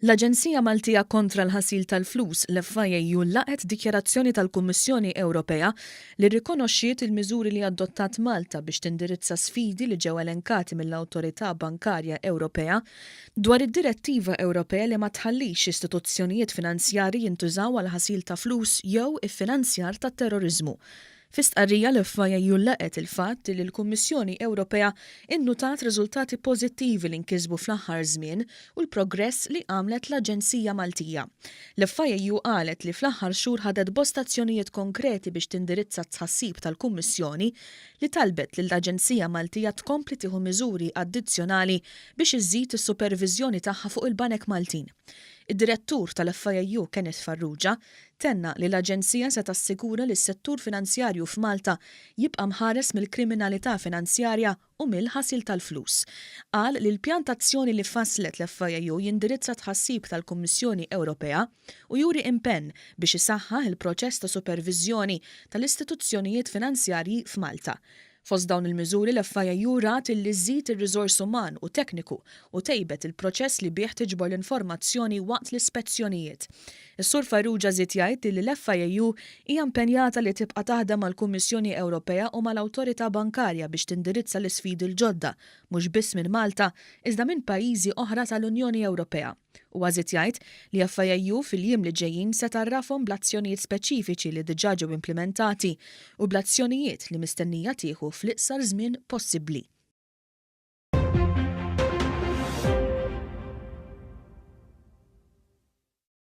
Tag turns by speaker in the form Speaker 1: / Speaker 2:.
Speaker 1: L-Aġenzija Maltija kontra l-ħasil tal-flus l-FIU laqet dikjarazzjoni tal-Kummissjoni Ewropea li rikonoxxiet il-miżuri li adottat Malta biex tindirizza sfidi li ġew elenkati mill-Awtorità Bankarja Ewropea dwar id-Direttiva Ewropea li ma tħallix istituzzjonijiet finanzjarji jintużaw għal ħasil ta' flus jew iffinanzjar tat-terrorizmu. Fi stqarrija l-FIU laqet il-fatt li l-Kummissjoni Ewropea innutat riżultati pożittivi li nkisbu fl-aħħar żmien u l-progress li għamlet l-Aġenzija Maltija. L-FIU qalet li fl-aħħar xhur ħadet bosta azzjonijiet konkreti biex tindirizza t-tħassib tal-Kummissjoni li talbet lill aġenzija Maltija tkompli tieħu miżuri addizzjonali biex iżżid is-superviżjoni tagħha fuq il-Banek Maltin. Id-direttur tal-FIU Kenneth Farrugia tenna li l-Aġenzija se tassigura li s-settur finanzjarju f'Malta jibqa' mħares mill-kriminalità finanzjarja u mill-ħasil tal-flus. Qal li l-pjantazzjoni li fasslet l-FIU jindirizza tħassib tal-Kummissjoni Ewropea u juri impenn biex isaħħaħ il-proċess ta' supervizjoni tal-istituzzjonijiet finanzjarji f'Malta. Fost dawn il-miżuri l-FIU rat li żżid ir-riżors uman u tekniku u tejbet il-proċess li bih tiġbor l-informazzjoni waqt l-ispezzjonijiet. Is-Sur Farrugia żied jgħid li l-FIU hija impenjata li tibqa' taħdem mal-Kummissjoni Ewropea u mal-Awtorità Bankarja biex tindirizza l-isfidi l-ġodda mhux biss minn Malta iżda minn pajjiżi oħra tal-Unjoni Ewropea. U għażiet jgħid li FIU fil-jiem li ġejjin se tarrafhom bl-azzjonijiet speċifiċi li diġà ġew implementati u bl-azzjonijiet li mistennija tieħu fl-iqsar żmien possibbli.